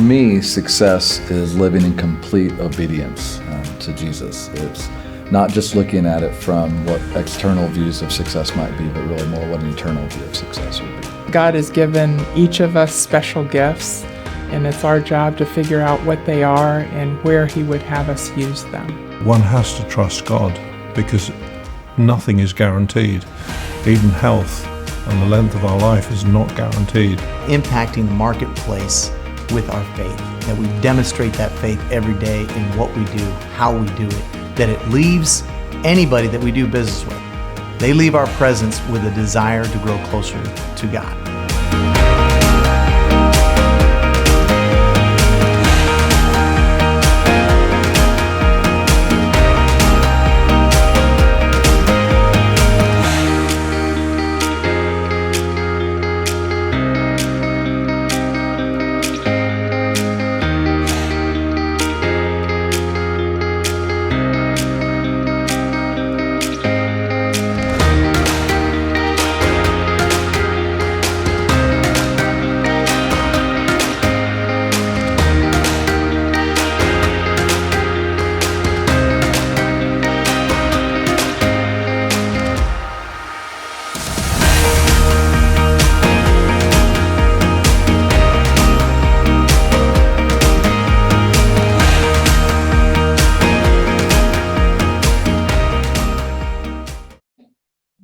me, success is living in complete obedience to Jesus. It's not just looking at it from what external views of success might be, but really more what an eternal view of success would be. God has given each of us special gifts, and it's our job to figure out what they are and where He would have us use them. One has to trust God because nothing is guaranteed. Even health and the length of our life is not guaranteed. Impacting the marketplace with our faith, that we demonstrate that faith every day in what we do, how we do it, that it leaves anybody that we do business with. They leave our presence with a desire to grow closer to God.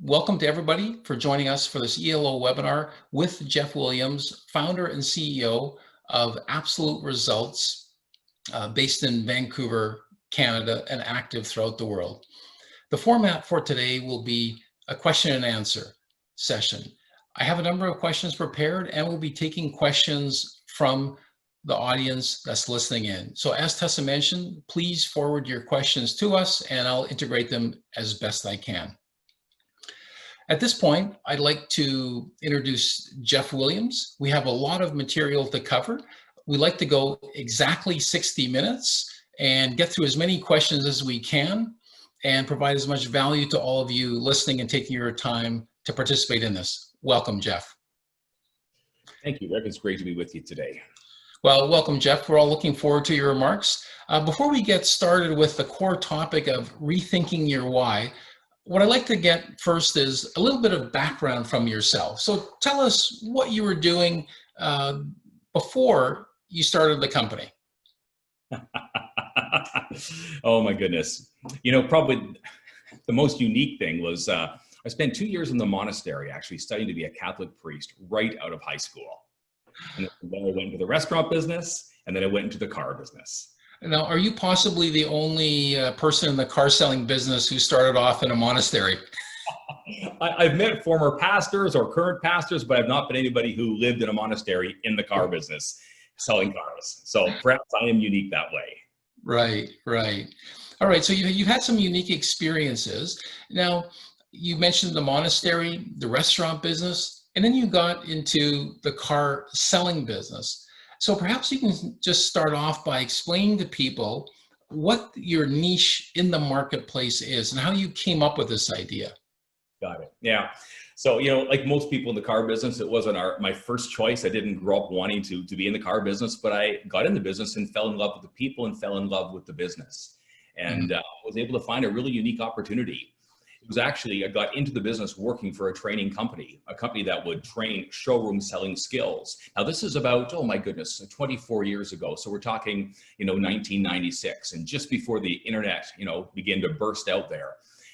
Welcome to everybody for joining us for this ELO webinar with Jeff Williams, founder and CEO of Absolute Results, based in Vancouver, Canada, and active throughout the world. The format for today will be a question and answer session. I have a number of questions prepared, and we'll be taking questions from the audience that's listening in. So as Tessa mentioned, please forward your questions to us and I'll integrate them as best I can. At this point, I'd like to introduce Jeff Williams. We have a lot of material to cover. We like to go exactly 60 minutes and get through as many questions as we can and provide as much value to all of you listening and taking your time to participate in this. Welcome, Jeff. Thank you, Rick. It's great to be with you today. Well, welcome, Jeff. We're all looking forward to your remarks. Before we get started with the core topic of rethinking your why, what I'd like to get first is a little bit of background from yourself. So tell us what you were doing before you started the company. Oh my goodness. You know, probably the most unique thing was I spent 2 years in the monastery actually studying to be a Catholic priest right out of high school. And then I went into the restaurant business and then I went into the car business. Now, are you possibly the only person in the car selling business who started off in a monastery? I've met former pastors or current pastors, but I've not been anybody who lived in a monastery in the car business selling cars. So perhaps I am unique that way. Right, right. All right, so you've had some unique experiences. Now, you mentioned the monastery, the restaurant business, and then you got into the car selling business. So perhaps you can just start off by explaining to people what your niche in the marketplace is and how you came up with this idea. Got it. Yeah. So, you know, like most people in the car business, it wasn't my first choice. I didn't grow up wanting to be in the car business, but I got in the business and fell in love with the people and fell in love with the business and was able to find a really unique opportunity. It was actually, I got into the business working for a training company, a company that would train showroom selling skills. Now this is about, oh my goodness, 24 years ago. So we're talking, 1996 and just before the internet, began to burst out there.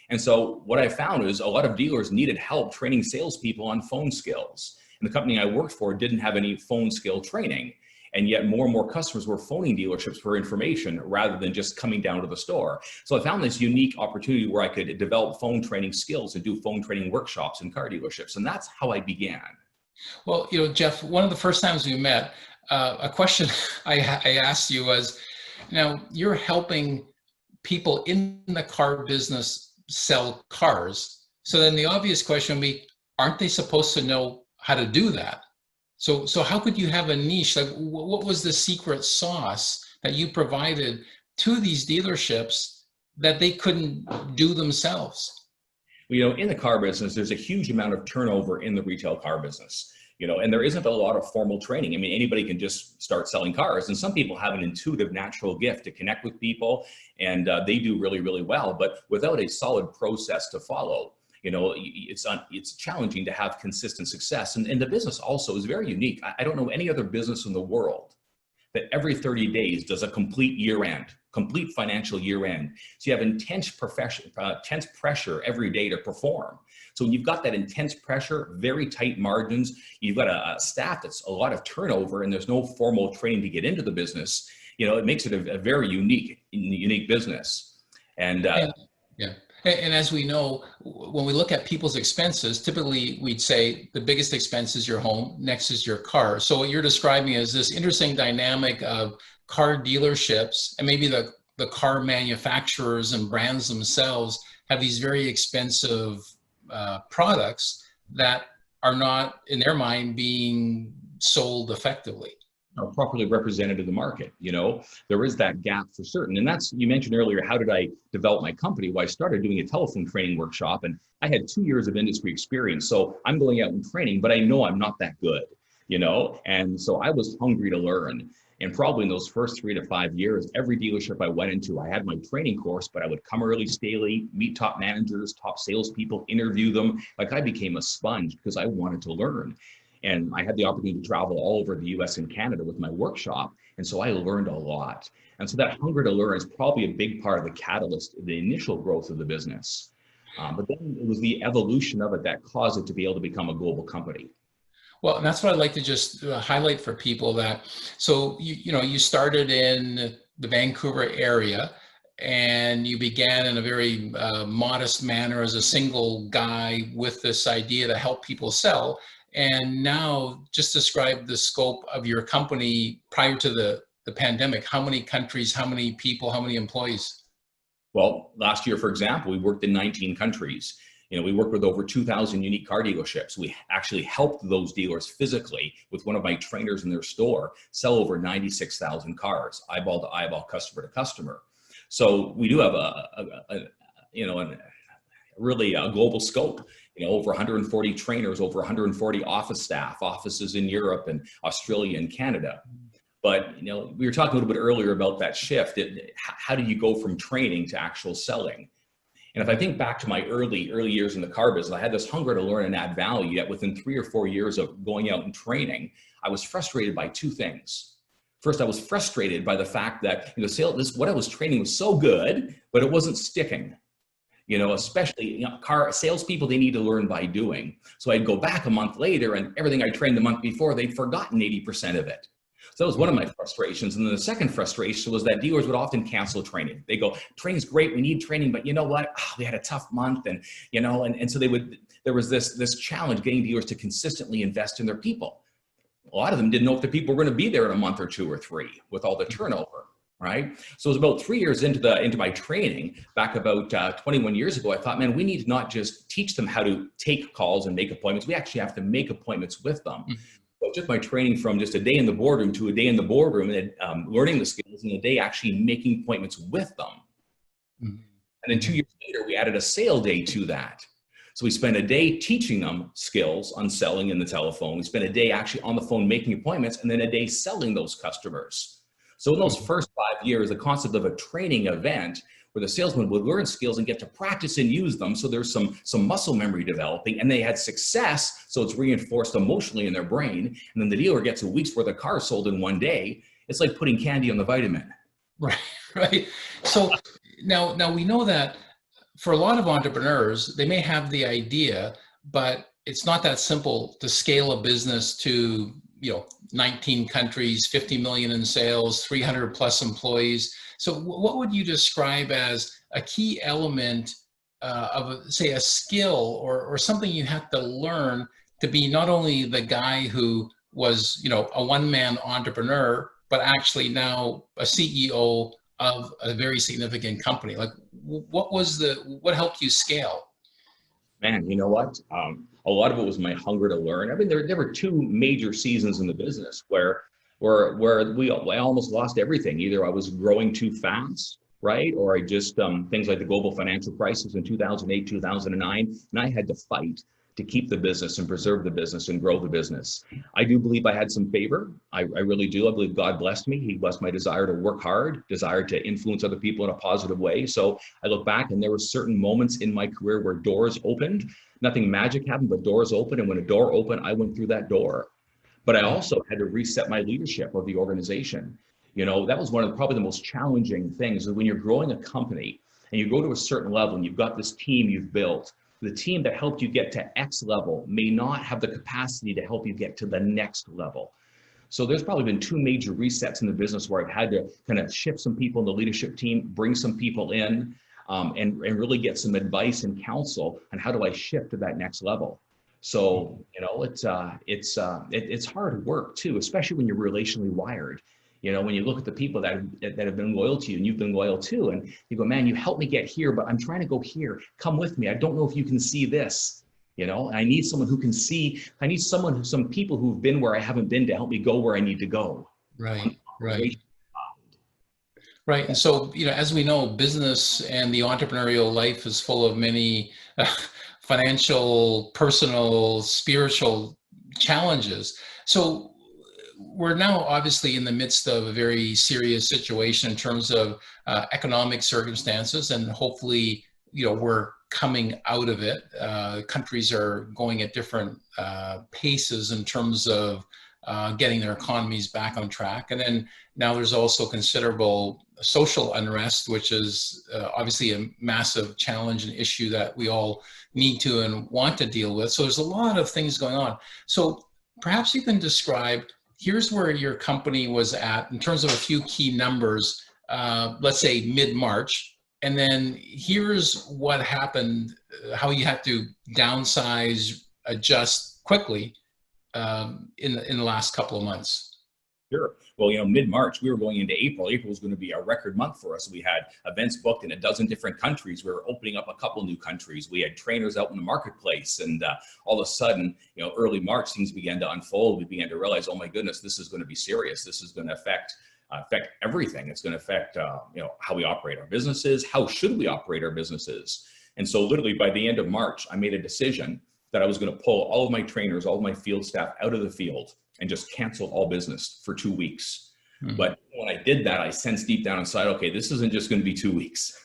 And so what I found is a lot of dealers needed help training salespeople on phone skills. And the company I worked for didn't have any phone skill training. And yet more and more customers were phoning dealerships for information rather than just coming down to the store. So I found this unique opportunity where I could develop phone training skills and do phone training workshops in car dealerships. And that's how I began. Well, Jeff, one of the first times we met, a question I asked you was, now you're helping people in the car business sell cars. So then the obvious question would be, aren't they supposed to know how to do that? So how could you have a niche? Like, what was the secret sauce that you provided to these dealerships that they couldn't do themselves? Well, in the car business, there's a huge amount of turnover in the retail car business. and there isn't a lot of formal training. I mean, anybody can just start selling cars, and some people have an intuitive, natural gift to connect with people, and they do really, really well. But without a solid process to follow, it's challenging to have consistent success. And the business also is very unique. I don't know any other business in the world that every 30 days does a complete complete financial year end. So you have intense pressure every day to perform. So when you've got that intense pressure, very tight margins, you've got a staff that's a lot of turnover, and there's no formal training to get into the business, it makes it a very unique business. And yeah. And as we know, when we look at people's expenses, typically we'd say the biggest expense is your home, next is your car. So what you're describing is this interesting dynamic of car dealerships, and maybe the car manufacturers and brands themselves have these very expensive products that are not, in their mind, being sold effectively. Are properly represented in the market. There is that gap for certain. And that's, you mentioned earlier, how did I develop my company? Well, I started doing a telephone training workshop, and I had 2 years of industry experience. So I'm going out and training, but I know I'm not that good, and so I was hungry to learn. And probably in those first 3 to 5 years, every dealership I went into, I had my training course, but I would come early, stay late, meet top managers, top salespeople, interview them. Like, I became a sponge because I wanted to learn. And I had the opportunity to travel all over the US and Canada with my workshop. And so I learned a lot. And so that hunger to learn is probably a big part of the catalyst, the initial growth of the business. But then it was the evolution of it that caused it to be able to become a global company. Well, and that's what I'd like to just highlight for people that, so you started in the Vancouver area, and you began in a very modest manner as a single guy with this idea to help people sell. And now just describe the scope of your company prior to the pandemic. How many countries, how many people, how many employees? Well, last year, for example, we worked in 19 countries. We worked with over 2,000 unique car dealerships. We actually helped those dealers physically with one of my trainers in their store sell over 96,000 cars, eyeball to eyeball, customer to customer. So we do have a really global scope. Over 140 trainers, over 140 office staff, offices in Europe and Australia and Canada. But, we were talking a little bit earlier about that shift. How do you go from training to actual selling? And if I think back to my early years in the car business, I had this hunger to learn and add value. Yet within 3 or 4 years of going out and training, I was frustrated by two things. First, I was frustrated by the fact that what I was training was so good, but it wasn't sticking. Especially car salespeople, they need to learn by doing. So I'd go back a month later, and everything I trained the month before, they'd forgotten 80% of it. So that was one of my frustrations. And then the second frustration was that dealers would often cancel training. They go, training's great, we need training, but you know what? We had a tough month, and so there was this challenge getting dealers to consistently invest in their people. A lot of them didn't know if the people were going to be there in a month or 2 or 3 with all the turnover. Right. So it was about 3 years into my training back about 21 years ago. I thought, man, we need to not just teach them how to take calls and make appointments. We actually have to make appointments with them. So it took my training from just a day in the boardroom to a day in the boardroom, and learning the skills, and a day actually making appointments with them. And then 2 years later, we added a sale day to that. So we spent a day teaching them skills on selling in the telephone. We spent a day actually on the phone making appointments, and then a day selling those customers. So in those first 5 years, the concept of a training event where the salesman would learn skills and get to practice and use them. So there's some muscle memory developing, and they had success. So it's reinforced emotionally in their brain. And then the dealer gets a week's worth of cars sold in one day. It's like putting candy on the vitamin. Right. So now we know that for a lot of entrepreneurs, they may have the idea, but it's not that simple to scale a business to 19 countries, 50 million in sales, 300 plus employees. So what would you describe as a key element of, say, a skill or something you had to learn to be not only the guy who was, a one-man entrepreneur, but actually now a CEO of a very significant company? Like, what helped you scale? Man, you know what? A lot of it was my hunger to learn. I mean, there were 2 major seasons in the business where I almost lost everything. Either I was growing too fast, right? Or I just, things like the global financial crisis in 2008, 2009, and I had to fight to keep the business and preserve the business and grow the business. I do believe I had some favor. I really do. I believe God blessed me. He blessed my desire to work hard, desire to influence other people in a positive way. So I look back and there were certain moments in my career where doors opened. Nothing magic happened, but doors opened. And when a door opened, I went through that door. But I also had to reset my leadership of the organization. That was one of probably the most challenging things is when you're growing a company and you go to a certain level and you've got this team you've built. The team that helped you get to X level may not have the capacity to help you get to the next level. So there's probably been two major resets in the business where I've had to kind of shift some people in the leadership team, bring some people in, and really get some advice and counsel on how do I shift to that next level. So, it's hard work too, especially when you're relationally wired. When you look at the people that have been loyal to you and you've been loyal to, and you go, man, you helped me get here, but I'm trying to go here. Come with me. I don't know if you can see this. I need someone who can see. I need some people who've been where I haven't been to help me go where I need to go. Right. Right. And so, as we know, business and the entrepreneurial life is full of many financial, personal, spiritual challenges. So we're now obviously in the midst of a very serious situation in terms of economic circumstances, and hopefully, we're coming out of it. Countries are going at different paces in terms of getting their economies back on track. And then now there's also considerable social unrest, which is obviously a massive challenge and issue that we all need to and want to deal with. So there's a lot of things going on. So perhaps you can describe, here's where your company was at in terms of a few key numbers, let's say mid-March. And then here's what happened, how you had to downsize, adjust quickly in the last couple of months. Sure. Well, mid-March, we were going into April. April was going to be a record month for us. We had events booked in a dozen different countries. We were opening up a couple new countries. We had trainers out in the marketplace. And all of a sudden, early March, things began to unfold. We began to realize, oh my goodness, this is going to be serious. This is going to affect everything. It's going to affect, how we operate our businesses. How should we operate our businesses? And so literally by the end of March, I made a decision that I was going to pull all of my trainers, all of my field staff out of the field and just cancel all business for 2 weeks. Mm-hmm. But when I did that, I sensed deep down inside, okay, this isn't just going to be 2 weeks.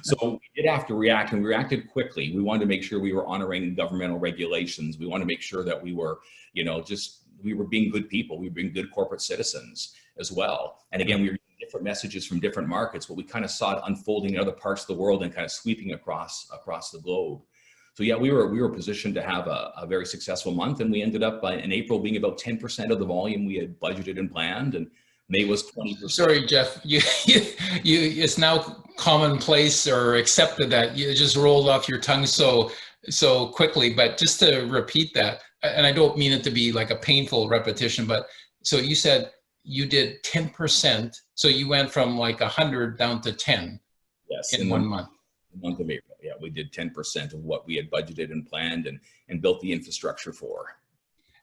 So we did have to react, and we reacted quickly. We wanted to make sure we were honoring governmental regulations. We wanted to make sure that we were, we were being good people. We were being good corporate citizens as well. And again, we were getting different messages from different markets, but we kind of saw it unfolding in other parts of the world and kind of sweeping across the globe. So yeah, we were positioned to have a very successful month, and we ended up in April being about 10% of the volume we had budgeted and planned, and May was 20%. Sorry, Jeff, you it's now commonplace or accepted that you just rolled off your tongue so quickly, but just to repeat that, and I don't mean it to be like a painful repetition, but so you said you did 10%, so you went from like 100 down to 10. Yes, in 1 month. The month of April. Yeah, we did 10% of what we had budgeted and planned and built the infrastructure for.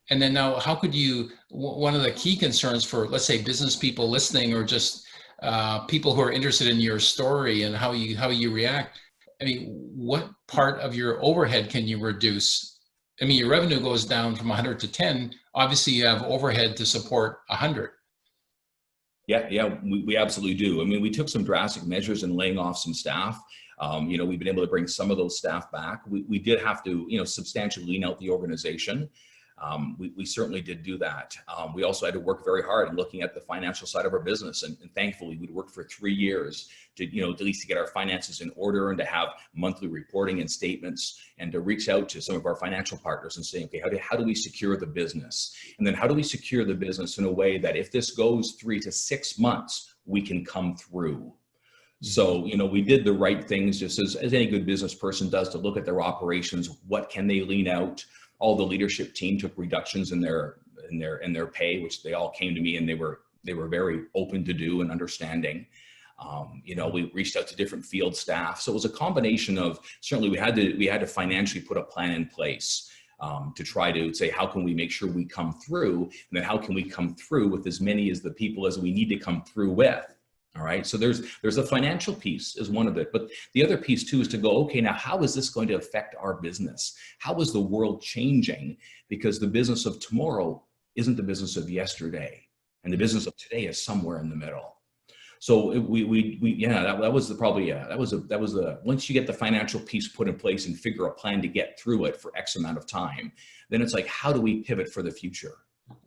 And then now, how could you, one of the key concerns for, let's say, business people listening, or just people who are interested in your story and how you react, I mean, what part of your overhead can you reduce? I mean, your revenue goes down from 100 to 10. Obviously, you have overhead to support 100. Yeah, we absolutely do. I mean, we took some drastic measures in laying off some staff. We've been able to bring some of those staff back. We did have to, substantially lean out the organization. We certainly did do that. We also had to work very hard in looking at the financial side of our business. And thankfully, we'd worked for 3 years to, at least to get our finances in order and to have monthly reporting and statements, and to reach out to some of our financial partners and say, okay, how do we secure the business? And then how do we secure the business in a way that if this goes 3 to 6 months, we can come through? So, we did the right things, just as any good business person does, to look at their operations. What can they lean out? All the leadership team took reductions in their pay, which they all came to me and they were very open to do and understanding. We reached out to different field staff. So it was a combination of, certainly we had to financially put a plan in place to try to say, how can we make sure we come through? And then how can we come through with as many as the people as we need to come through with? All right. So there's a financial piece is one of it, but the other piece too is to go, okay, now how is this going to affect our business? How is the world changing? Because the business of tomorrow isn't the business of yesterday, and the business of today is somewhere in the middle. So that was once you get the financial piece put in place and figure a plan to get through it for X amount of time, then it's like, how do we pivot for the future?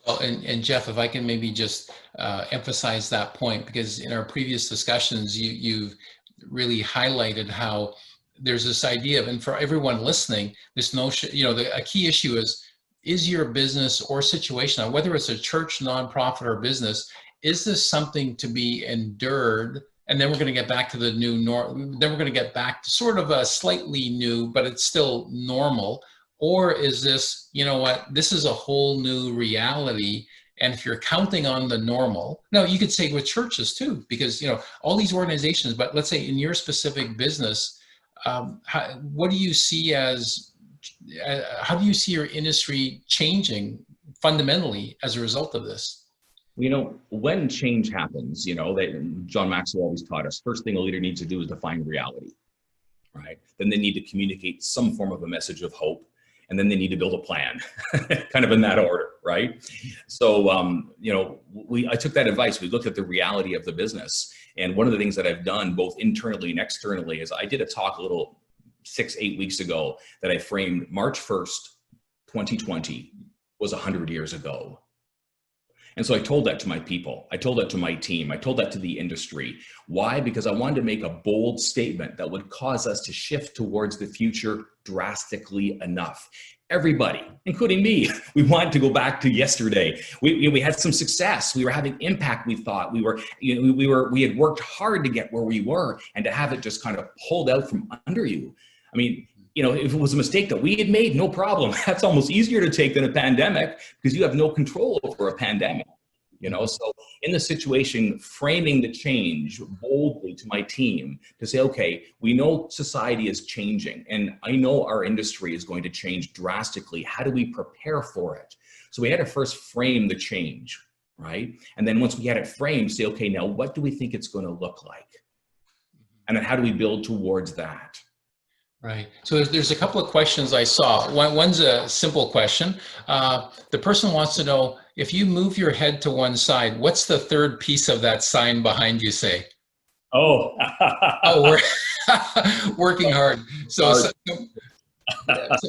Well, and Jeff, if I can maybe just emphasize that point, because in our previous discussions, you've really highlighted how there's this idea of, and for everyone listening, this notion, a key issue is your business or situation, whether it's a church, nonprofit, or business, is this something to be endured? And then we're going to get back to the new norm. Then we're going to get back to sort of a slightly new, but it's still normal. Or is this, this is a whole new reality. And if you're counting on the normal, now you could say with churches too, because, all these organizations, but let's say in your specific business, what do you see how do you see your industry changing fundamentally as a result of this? When change happens, John Maxwell always taught us, first thing a leader needs to do is define reality, right? Then they need to communicate some form of a message of hope. And then they need to build a plan, kind of in that order, right? So, I took that advice. We looked at the reality of the business. And one of the things that I've done both internally and externally is I did a talk a little 6-8 weeks ago that I framed March 1st, 2020 was 100 years ago. And so I told that to my people. I told that to my team. I told that to the industry. Why? Because I wanted to make a bold statement that would cause us to shift towards the future drastically enough. Everybody, including me, we wanted to go back to yesterday. We had some success. We were having impact. We thought we had worked hard to get where we were, and to have it just kind of pulled out from under you. I mean, if it was a mistake that we had made, no problem. That's almost easier to take than a pandemic, because you have no control over a pandemic. So in the situation, framing the change boldly to my team to say, okay, we know society is changing, and I know our industry is going to change drastically. How do we prepare for it? So we had to first frame the change, right? And then once we had it framed, say, okay, now what do we think it's going to look like? And then how do we build towards that? Right. So there's a couple of questions I saw. One's a simple question. The person wants to know, if you move your head to one side, what's the third piece of that sign behind you say? Oh, working hard. So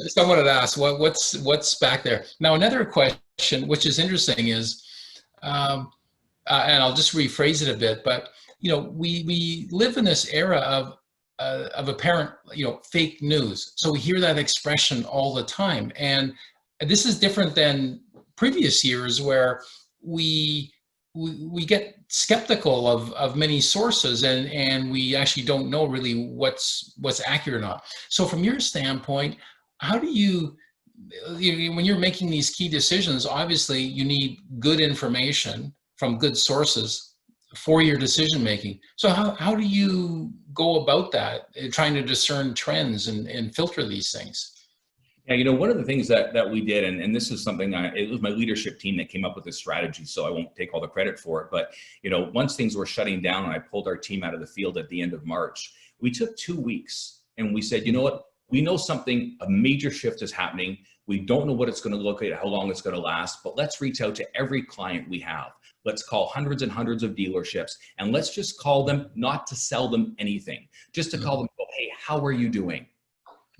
someone had asked, what's back there? Now, another question, which is interesting, is, and I'll just rephrase it a bit, but we live in this era of apparent, fake news. So we hear that expression all the time. And this is different than previous years where we get skeptical of many sources, and we actually don't know really what's accurate or not. So from your standpoint, how do you, when you're making these key decisions, obviously you need good information from good sources for your decision making. So how do you go about that, trying to discern trends and filter these things? Yeah, one of the things that we did, and this is something, it was my leadership team that came up with this strategy, so I won't take all the credit for it, but once things were shutting down and I pulled our team out of the field at the end of March, we took 2 weeks and we said, you know what, we know a major shift is happening. We don't know what it's going to look like, how long it's going to last, but let's reach out to every client we have. Let's call hundreds and hundreds of dealerships, and let's just call them, not to sell them anything, just to call them, go, hey, how are you doing?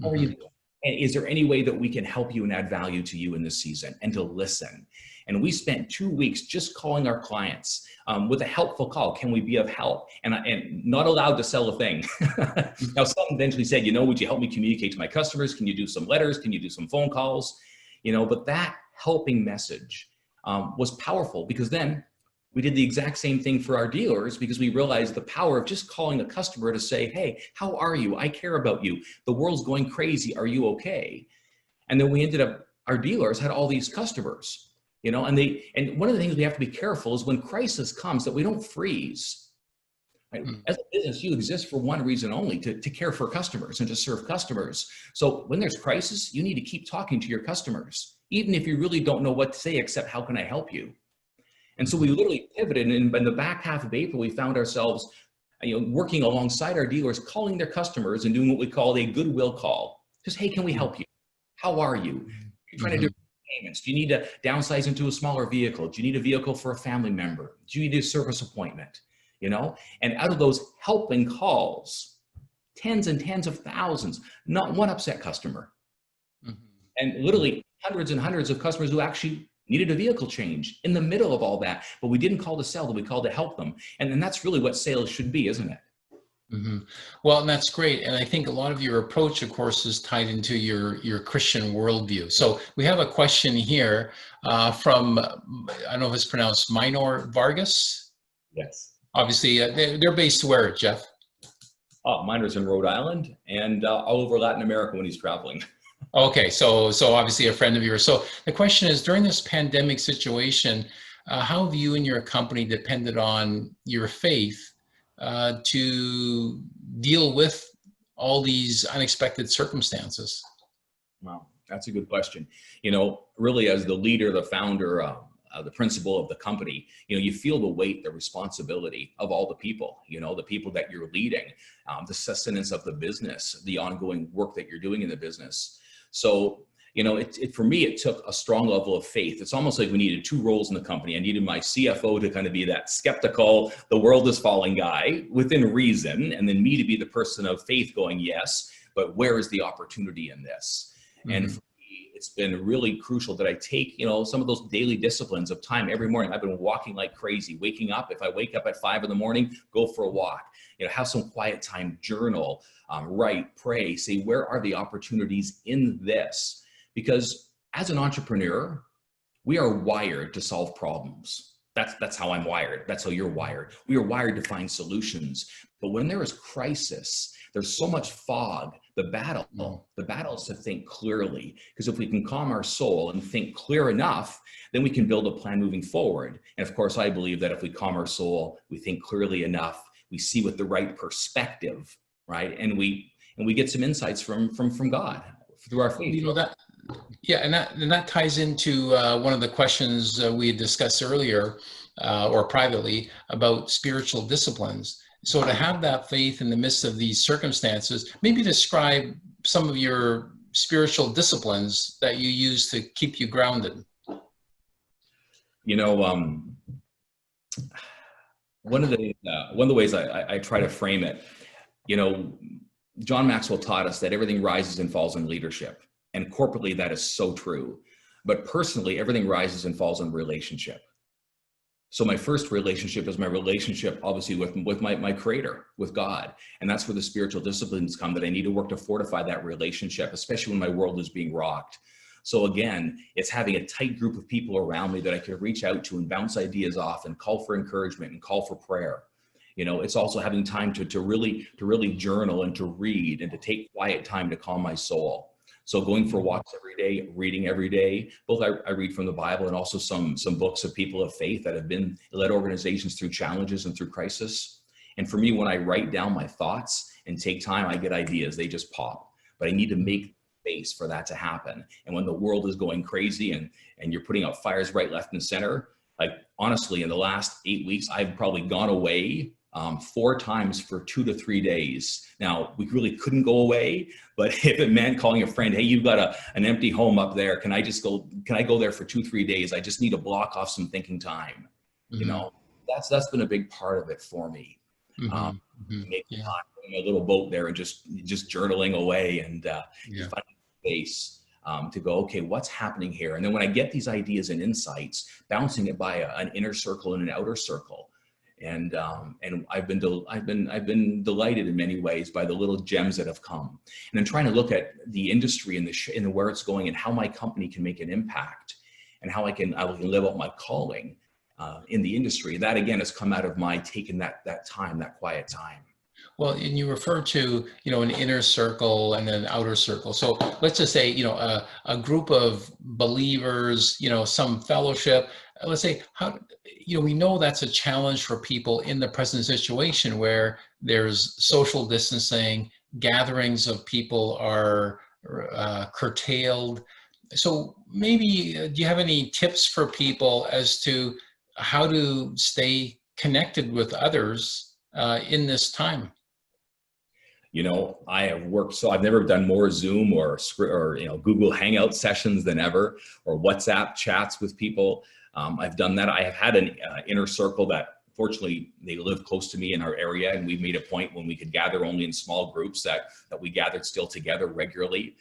How are you doing? And is there any way that we can help you and add value to you in this season? And to listen. And we spent 2 weeks just calling our clients with a helpful call. Can we be of help? And not allowed to sell a thing. Now, some eventually said, would you help me communicate to my customers? Can you do some letters? Can you do some phone calls? But that helping message was powerful, because then we did the exact same thing for our dealers, because we realized the power of just calling a customer to say, hey, how are you? I care about you. The world's going crazy. Are you okay? And then we ended up, our dealers had all these customers, and one of the things we have to be careful is when crisis comes, that we don't freeze. Right? As a business, you exist for one reason only, to care for customers and to serve customers. So when there's crisis, you need to keep talking to your customers, even if you really don't know what to say except, how can I help you? And so we literally pivoted, and in the back half of April, we found ourselves, working alongside our dealers, calling their customers and doing what we call a goodwill call. Just, hey, can we help you? How are you? You're trying to do payments. Do you need to downsize into a smaller vehicle? Do you need a vehicle for a family member? Do you need a service appointment? And out of those helping calls, tens and tens of thousands, not one upset customer. And literally hundreds and hundreds of customers who actually needed a vehicle change in the middle of all that, but we didn't call to sell, we called to help them. And that's really what sales should be, isn't it? Well, and that's great. And I think a lot of your approach, of course, is tied into your Christian worldview. So we have a question here from, I don't know if it's pronounced Minor Vargas. Yes. Obviously, they're based where, Jeff? Minor's in Rhode Island and all over Latin America when he's traveling. Okay, so obviously a friend of yours. So the question is, during this pandemic situation, how have you and your company depended on your faith to deal with all these unexpected circumstances? Wow, that's a good question. Really, as the leader, the founder, the principal of the company, you feel the weight, the responsibility of all the people, the people that you're leading, the sustenance of the business, the ongoing work that you're doing in the business. So, for me, it took a strong level of faith. It's almost like we needed two roles in the company. I needed my CFO to kind of be that skeptical, the world is falling guy within reason, and then me to be the person of faith going, yes, but where is the opportunity in this? And for me, it's been really crucial that I take, some of those daily disciplines of time every morning. I've been walking like crazy, waking up. If I wake up at 5 a.m, go for a walk, have some quiet time, journal, write, pray, say, where are the opportunities in this? Because as an entrepreneur, we are wired to solve problems. That's how I'm wired. That's how you're wired. We are wired to find solutions. But when there is crisis, there's so much fog. The battle is to think clearly. Because if we can calm our soul and think clear enough, then we can build a plan moving forward. And of course, I believe that if we calm our soul, we think clearly enough, we see with the right perspective, right? And we get some insights from God through our faith. And that ties into one of the questions we had discussed earlier, or privately, about spiritual disciplines. So to have that faith in the midst of these circumstances, maybe describe some of your spiritual disciplines that you use to keep you grounded. One of the ways I try to frame it, John Maxwell taught us that everything rises and falls in leadership. And corporately, that is so true. But personally, everything rises and falls in relationship. So my first relationship is my relationship, obviously, with my creator, with God. And that's where the spiritual disciplines come, that I need to work to fortify that relationship, especially when my world is being rocked. So again, it's having a tight group of people around me that I can reach out to and bounce ideas off and call for encouragement and call for prayer. It's also having time to really journal and to read and to take quiet time to calm my soul. So going for walks every day, reading every day. Both I read from the Bible and also some books of people of faith that have led organizations through challenges and through crisis. And for me, when I write down my thoughts and take time, I get ideas. They just pop. But I need to make space for that to happen. And when the world is going crazy and you're putting out fires right, left, and center, like honestly, in the last 8 weeks, I've probably gone away 4 times for 2 to 3 days. Now, we really couldn't go away, but if it meant calling a friend, hey, you've got an empty home up there. Can I go there for 2-3 days? I just need to block off some thinking time. That's been a big part of it for me. Making time in a little boat there and just journaling away and finding space to go, okay, what's happening here? And then when I get these ideas and insights, bouncing it by an inner circle and an outer circle. And I've been delighted in many ways by the little gems that have come. And I'm trying to look at the industry and where it's going and how my company can make an impact and how I can live out my calling in the industry. That again has come out of my taking that time, that quiet time. Well, and you refer to, an inner circle and an outer circle. So let's just say, a group of believers, some fellowship. Let's say, we know that's a challenge for people in the present situation where there's social distancing, gatherings of people are curtailed. So maybe, do you have any tips for people as to how to stay connected with others in this time. I have worked, so I've never done more Zoom or Google Hangout sessions than ever, or WhatsApp chats with people. I've done that. I have had an inner circle that, fortunately, they live close to me in our area, and we made a point when we could gather only in small groups that we gathered still together regularly.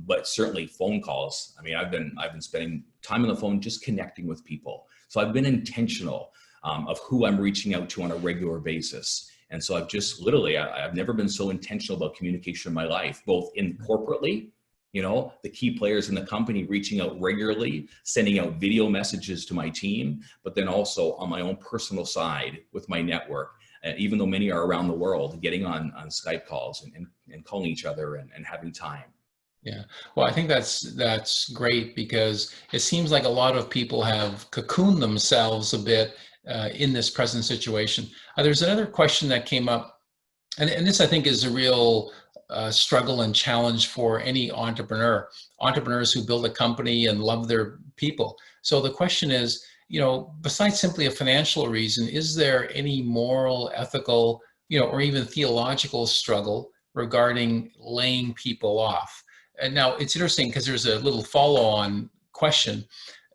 But certainly phone calls. I mean, I've been spending time on the phone just connecting with people. So I've been intentional of who I'm reaching out to on a regular basis. And so I've just literally, I've never been so intentional about communication in my life, both in corporately, the key players in the company, reaching out regularly, sending out video messages to my team, but then also on my own personal side with my network. Even though many are around the world, getting on Skype calls and calling each other and having time. Yeah, well, I think that's great, because it seems like a lot of people have cocooned themselves a bit in this present situation. There's another question that came up, and this I think is a real struggle and challenge for any entrepreneurs who build a company and love their people. So the question is, besides simply a financial reason, is there any moral, ethical, or even theological struggle regarding laying people off? And now it's interesting because there's a little follow-on question.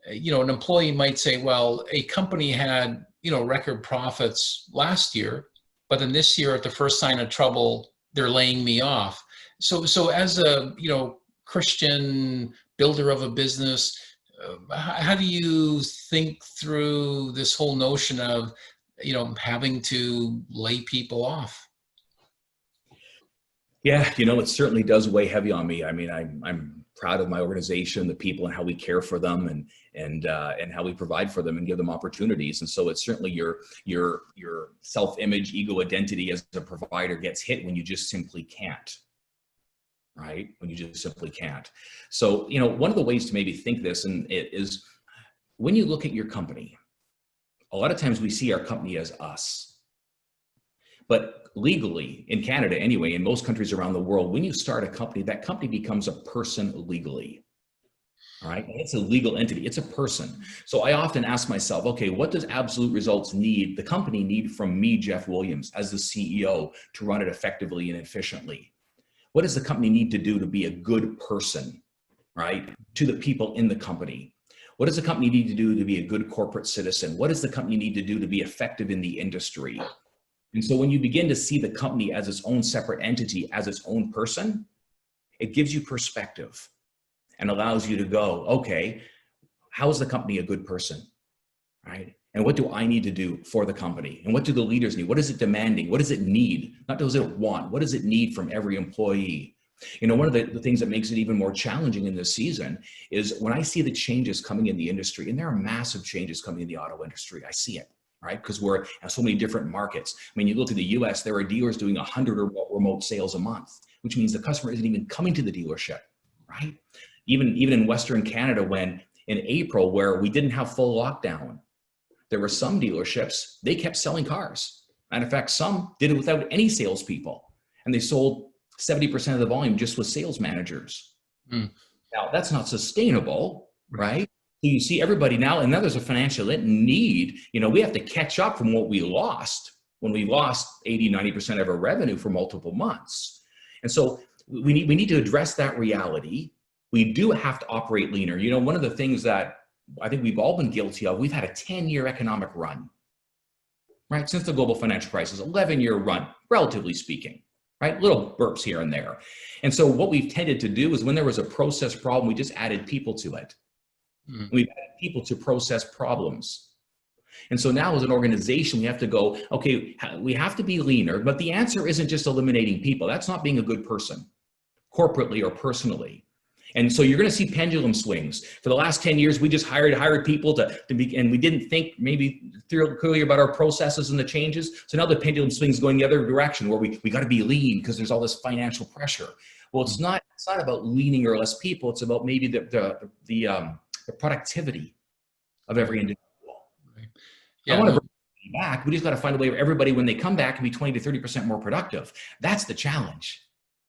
An employee might say, well, a company had, record profits last year, but then this year at the first sign of trouble, they're laying me off. So as a, Christian builder of a business, how do you think through this whole notion of, having to lay people off? Yeah, it certainly does weigh heavy on me. I mean, I'm proud of my organization, the people, and how we care for them, and how we provide for them and give them opportunities. And so it's certainly your self-image, ego identity as a provider gets hit when you just simply can't, right? When you just simply can't. So, one of the ways to maybe think this, and it is when you look at your company, a lot of times we see our company as us. But legally, in Canada anyway, in most countries around the world, when you start a company, that company becomes a person legally. All right, and it's a legal entity, it's a person. So I often ask myself, okay, what does Absolute Results need, the company need from me, Jeff Williams, as the CEO, to run it effectively and efficiently? What does the company need to do to be a good person, right, to the people in the company? What does the company need to do to be a good corporate citizen? What does the company need to do to be effective in the industry? And so when you begin to see the company as its own separate entity, as its own person, it gives you perspective and allows you to go, okay, how is the company a good person, right? And what do I need to do for the company? And what do the leaders need? What is it demanding? What does it need? Not does it want, what does it need from every employee? One of the things that makes it even more challenging in this season is when I see the changes coming in the industry, and there are massive changes coming in the auto industry, I see it. Right? Because we're in so many different markets. I mean, you look at the US, there are dealers doing 100 remote sales a month, which means the customer isn't even coming to the dealership, right? Even in Western Canada, when in April, where we didn't have full lockdown, there were some dealerships, they kept selling cars. And in fact, some did it without any salespeople, and they sold 70% of the volume just with sales managers. Now, that's not sustainable, right? You see everybody now, and now there's a financial need. We have to catch up from what we lost when we lost 80, 90% of our revenue for multiple months. And so we need to address that reality. We do have to operate leaner. One of the things that I think we've all been guilty of, we've had a 10-year economic run, right? Since the global financial crisis, 11-year run, relatively speaking, right? Little burps here and there. And so what we've tended to do is when there was a process problem, we just added people to it. We've had people to process problems. And so now as an organization, we have to go, okay, we have to be leaner, but the answer isn't just eliminating people. That's not being a good person, corporately or personally. And so you're going to see pendulum swings. For the last 10 years, we just hired people to be, and we didn't think maybe clearly about our processes and the changes. So now the pendulum swings going the other direction, where we got to be lean because there's all this financial pressure. Well, it's not about leaning or less people. It's about maybe the productivity of every individual. Right. Yeah, I want to bring back. We just got to find a way where everybody, when they come back, can be 20 to 30% more productive. That's the challenge.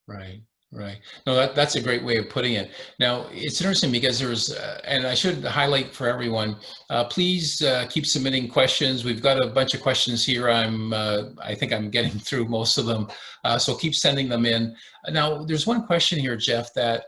Right. Right. No, that's a great way of putting it. Now, it's interesting because there's, and I should highlight for everyone, please keep submitting questions. We've got a bunch of questions here. I think I'm getting through most of them. So keep sending them in. Now, there's one question here, Jeff, that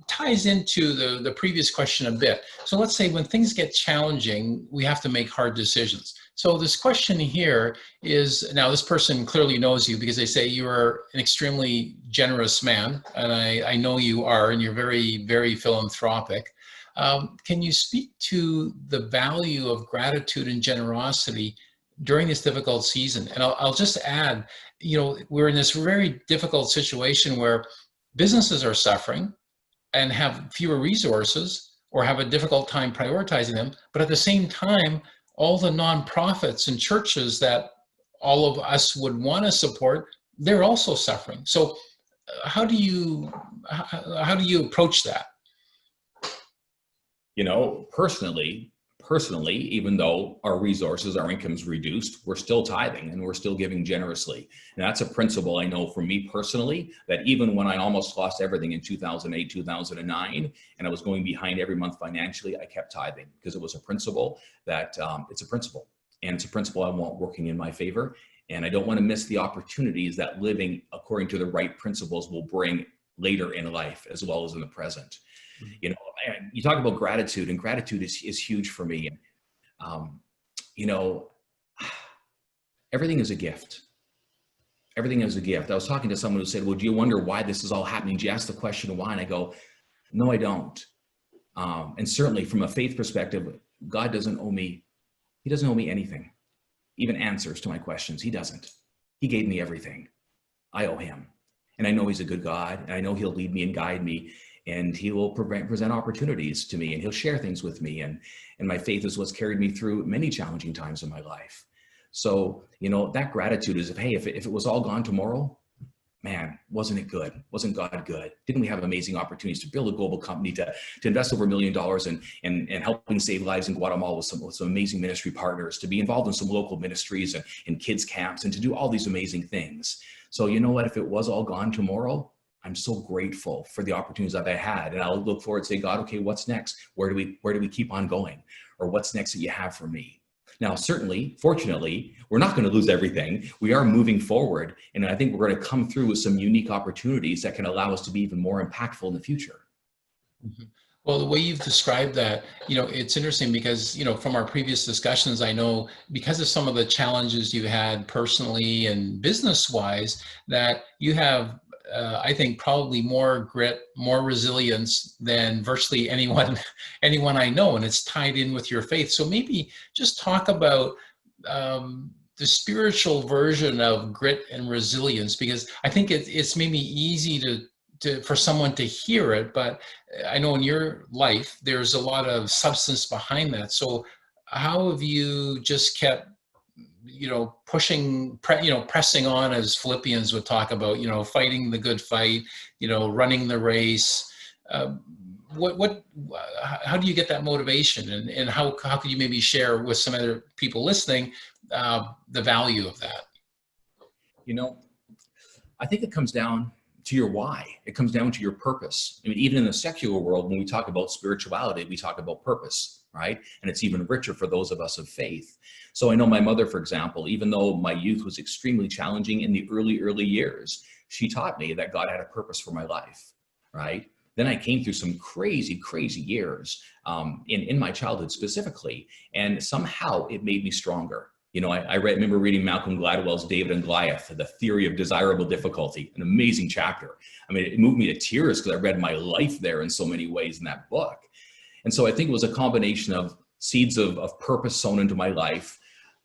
ties into the previous question a bit. So let's say when things get challenging, we have to make hard decisions. So this question here is, now this person clearly knows you because they say you are an extremely generous man, and I know you are, and you're very, very philanthropic. Can you speak to the value of gratitude and generosity during this difficult season? And I'll just add, we're in this very difficult situation where businesses are suffering and have fewer resources or have a difficult time prioritizing them, but at the same time, all the nonprofits and churches that all of us would want to support, they're also suffering. So how do you approach that? Personally, even though our resources, our income's reduced, we're still tithing and we're still giving generously. And that's a principle I know for me personally, that even when I almost lost everything in 2008, 2009, and I was going behind every month financially, I kept tithing because it was a principle that it's a principle. And it's a principle I want working in my favor. And I don't want to miss the opportunities that living according to the right principles will bring later in life as well as in the present. You talk about gratitude, and gratitude is huge for me. Everything is a gift. Everything is a gift. I was talking to someone who said, well, do you wonder why this is all happening? Do you ask the question why? And I go, no, I don't. And certainly from a faith perspective, God doesn't owe me. He doesn't owe me anything, even answers to my questions. He doesn't. He gave me everything. I owe him. And I know he's a good God, and I know he'll lead me and guide me. And he will present opportunities to me, and he'll share things with me. And my faith is what's carried me through many challenging times in my life. So, that gratitude is, if it was all gone tomorrow, man, wasn't it good? Wasn't God good? Didn't we have amazing opportunities to build a global company, to invest over $1 million and helping save lives in Guatemala with some amazing ministry partners, to be involved in some local ministries and kids camps, and to do all these amazing things. So you know what, if it was all gone tomorrow, I'm so grateful for the opportunities that I had. And I'll look forward to say, God, okay, what's next? Where do we keep on going? Or what's next that you have for me? Now, certainly, fortunately, we're not going to lose everything. We are moving forward. And I think we're going to come through with some unique opportunities that can allow us to be even more impactful in the future. Mm-hmm. Well, the way you've described that, it's interesting because, from our previous discussions, I know because of some of the challenges you had personally and business-wise, that you have I think probably more grit, more resilience than virtually anyone I know, and it's tied in with your faith. So maybe just talk about the spiritual version of grit and resilience, because I think it's maybe easy for someone to hear it, but I know in your life there's a lot of substance behind that. So how have you just kept pressing on, as Philippians would talk about, fighting the good fight, running the race? How do you get that motivation, and how could you maybe share with some other people listening the value of that? I think it comes down to your why. It comes down to your purpose. I mean, even in the secular world, when we talk about spirituality, we talk about purpose, right? And it's even richer for those of us of faith. So I know my mother, for example, even though my youth was extremely challenging in the early years, she taught me that God had a purpose for my life, right? Then I came through some crazy years in my childhood specifically, and somehow it made me stronger. I remember reading Malcolm Gladwell's David and Goliath, The Theory of Desirable Difficulty, an amazing chapter. I mean, it moved me to tears because I read my life there in so many ways in that book. And so I think it was a combination of seeds of purpose sown into my life,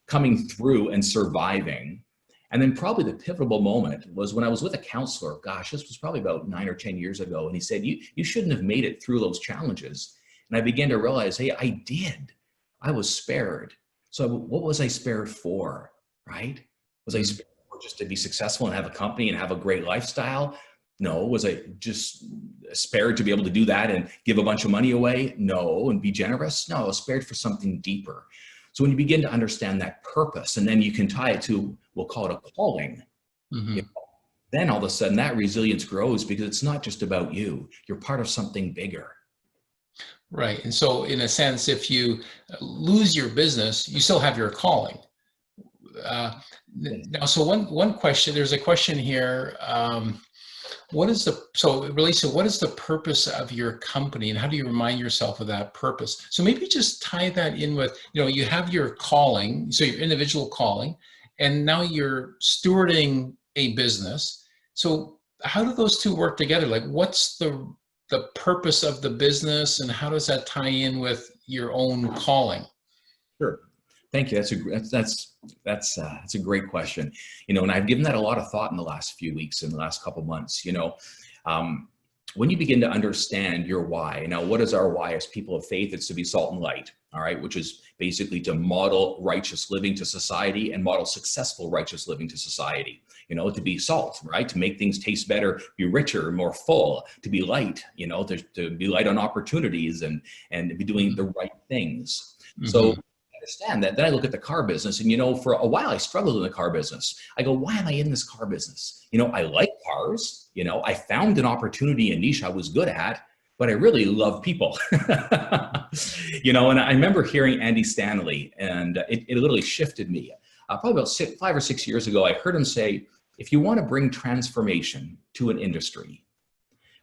coming through and surviving. And then probably the pivotal moment was when I was with a counselor. Gosh, this was probably about 9 or 10 years ago. And he said, you shouldn't have made it through those challenges. And I began to realize, hey, I did. I was spared. So what was I spared for, right? Was I spared for just to be successful and have a company and have a great lifestyle? No. Was I just spared to be able to do that and give a bunch of money away? No. And be generous? No, I was spared for something deeper. So when you begin to understand that purpose, and then you can tie it to, we'll call it a calling, then all of a sudden that resilience grows because it's not just about you. You're part of something bigger. Right. And so in a sense, if you lose your business, you still have your calling. Now, so one question, there's a question here. It relates to what is the purpose of your company and how do you remind yourself of that purpose? So maybe just tie that in with, you have your calling, so your individual calling, and now you're stewarding a business. So how do those two work together? Like what's the purpose of the business and how does that tie in with your own calling? Sure. Thank you. That's a great question. And I've given that a lot of thought in the last few weeks, in the last couple of months. When you begin to understand your why. Now, what is our why as people of faith? It's to be salt and light. All right, which is basically to model righteous living to society and model successful righteous living to society. To be salt, right? To make things taste better, be richer, more full, to be light, to be light on opportunities and be doing the right things. Mm-hmm. So understand that. Then I look at the car business and, for a while I struggled in the car business. I go, why am I in this car business? I like cars, I found an opportunity, a niche I was good at, but I really love people, and I remember hearing Andy Stanley and it literally shifted me. Probably about 5 or 6 years ago, I heard him say, if you want to bring transformation to an industry,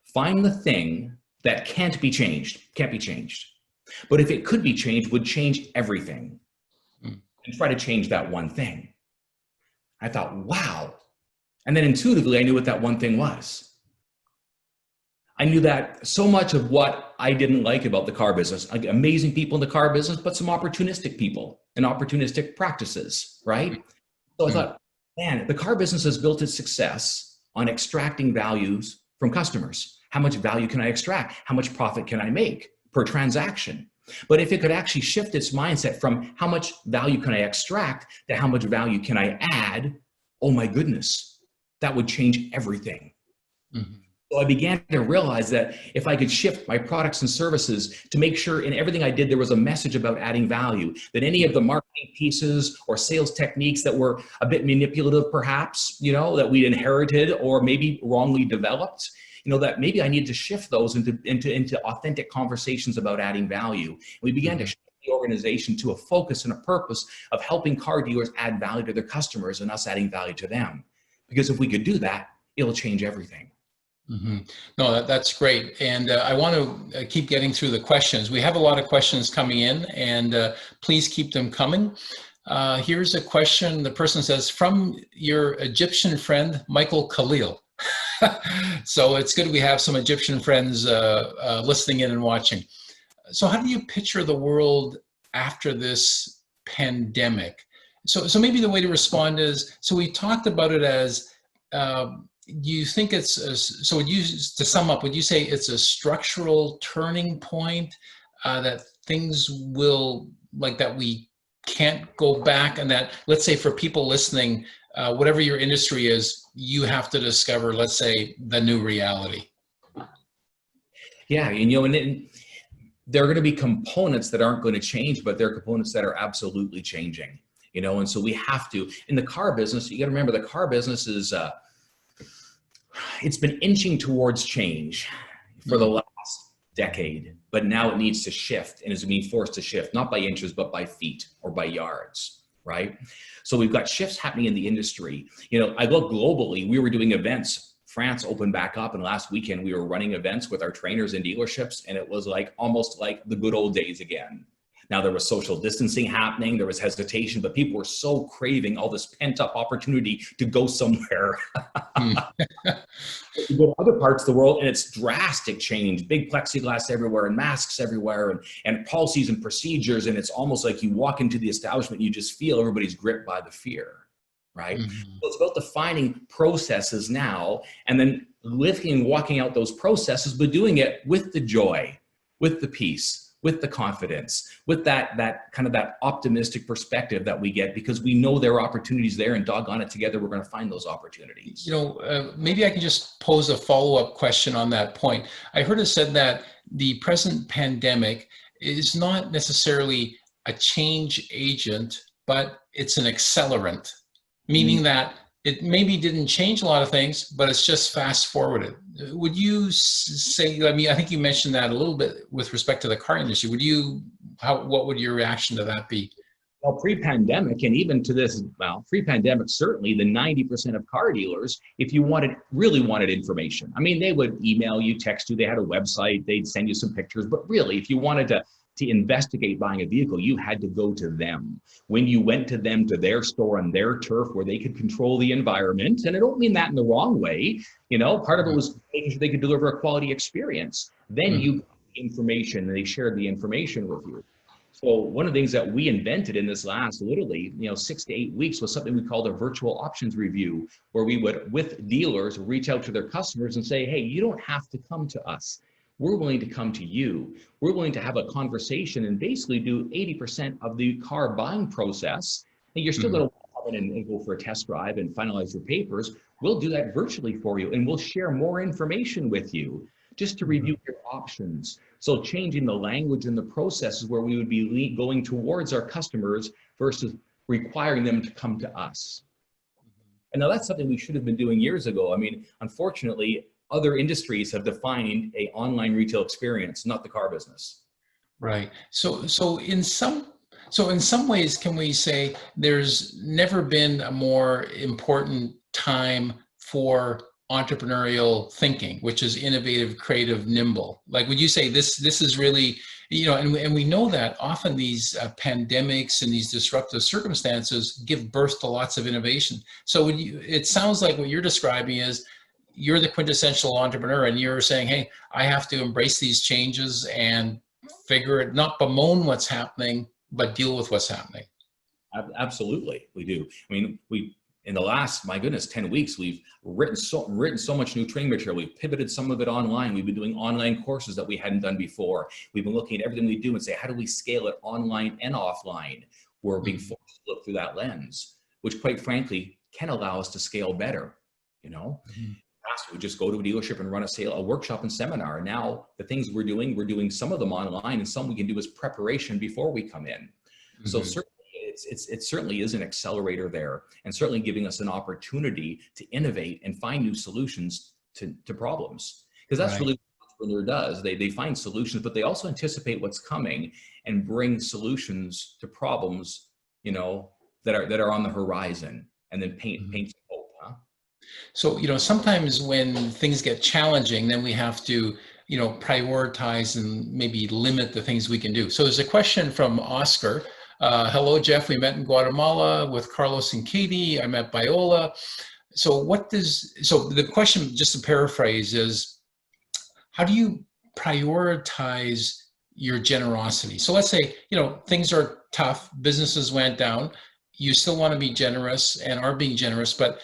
find the thing that can't be changed. But if it could be changed, would change everything. And try to change that one thing. I thought, wow. And then intuitively, I knew what that one thing was. I knew that so much of what I didn't like about the car business, like amazing people in the car business, but some opportunistic people and opportunistic practices, right? So I thought, man, the car business has built its success on extracting values from customers. How much value can I extract? How much profit can I make per transaction? But if it could actually shift its mindset from how much value can I extract to how much value can I add, oh my goodness, that would change everything. Mm-hmm. So I began to realize that if I could shift my products and services to make sure in everything I did, there was a message about adding value, that any of the marketing pieces or sales techniques that were a bit manipulative, perhaps, that we inherited or maybe wrongly developed, that maybe I needed to shift those into authentic conversations about adding value. And we began to shift the organization to a focus and a purpose of helping car dealers add value to their customers and us adding value to them. Because if we could do that, it'll change everything. Mm-hmm. No, that's great. And I want to keep getting through the questions. We have a lot of questions coming in and please keep them coming. Here's a question. The person says, from your Egyptian friend, Michael Khalil. So it's good we have some Egyptian friends listening in and watching. So how do you picture the world after this pandemic? So maybe the way to respond is, so we talked about it as, you think to sum up, would you say it's a structural turning point that things will, like that we can't go back, and that, let's say for people listening, whatever your industry is, you have to discover, let's say, the new reality? Yeah, and there are going to be components that aren't going to change, but there are components that are absolutely changing, and so we have to, in the car business, you got to remember the car business is, it's been inching towards change for the last decade, but now it needs to shift and is being forced to shift, not by inches, but by feet or by yards, right? So we've got shifts happening in the industry. I look globally, we were doing events. France opened back up, and last weekend we were running events with our trainers and dealerships, and it was almost like the good old days again. Now there was social distancing happening, there was hesitation, but people were so craving all this pent up opportunity to go somewhere. You go to other parts of the world and it's drastic change, big plexiglass everywhere and masks everywhere and policies and procedures. And it's almost like you walk into the establishment, you just feel everybody's gripped by the fear, right? Mm-hmm. So it's about defining processes now and then lifting and walking out those processes, but doing it with the joy, with the peace, with the confidence, with that kind of that optimistic perspective that we get, because we know there are opportunities there, and doggone it, together we're going to find those opportunities. Maybe I can just pose a follow-up question on that point. I heard it said that the present pandemic is not necessarily a change agent, but it's an accelerant, meaning that it maybe didn't change a lot of things, but it's just fast forwarded. Would you say, I mean, I think you mentioned that a little bit with respect to the car industry. What would your reaction to that be? Well, pre-pandemic, and even to this, well, pre-pandemic, certainly the 90% of car dealers, if you really wanted information, I mean, they would email you, text you, they had a website, they'd send you some pictures, but really, if you wanted to investigate buying a vehicle, you had to go to them. When you went to them, to their store on their turf where they could control the environment, and I don't mean that in the wrong way, part of it was making sure they could deliver a quality experience. Then you got the information, and they shared the information with you. So one of the things that we invented in this last, literally, 6 to 8 weeks was something we called a virtual options review, where we would, with dealers, reach out to their customers and say, hey, you don't have to come to us. We're willing to come to you. We're willing to have a conversation and basically do 80% of the car buying process. And you're still going to come in and go for a test drive and finalize your papers. We'll do that virtually for you, and we'll share more information with you just to review your options. So changing the language and the processes where we would be going towards our customers versus requiring them to come to us. And now that's something we should have been doing years ago. I mean, unfortunately, other industries have defined an online retail experience, not the car business. Right. So in some ways, can we say there's never been a more important time for entrepreneurial thinking, which is innovative, creative, nimble? Like, would you say this is really, and we know that often these pandemics and these disruptive circumstances give birth to lots of innovation. So it sounds like what you're describing is you're the quintessential entrepreneur, and you're saying, hey, I have to embrace these changes and figure it, not bemoan what's happening, but deal with what's happening. Absolutely, we do. I mean, in the last, my goodness, 10 weeks, we've written so much new training material. We've pivoted some of it online. We've been doing online courses that we hadn't done before. We've been looking at everything we do and say, how do we scale it online and offline? We're being forced to look through that lens, which quite frankly can allow us to scale better. We would just go to a dealership and run a workshop and seminar. Now the things we're doing some of them online, and some we can do as preparation before we come in. So certainly it certainly is an accelerator there, and certainly giving us an opportunity to innovate and find new solutions to problems. Because that's really what an entrepreneur does. They find solutions, but they also anticipate what's coming and bring solutions to problems, that are on the horizon, and then paint some hope. So, sometimes when things get challenging, then we have to, prioritize and maybe limit the things we can do. So there's a question from Oscar. Hello, Jeff. We met in Guatemala with Carlos and Katie. I met Biola. So the question, just to paraphrase, is how do you prioritize your generosity? So let's say, things are tough, businesses went down, you still want to be generous and are being generous, but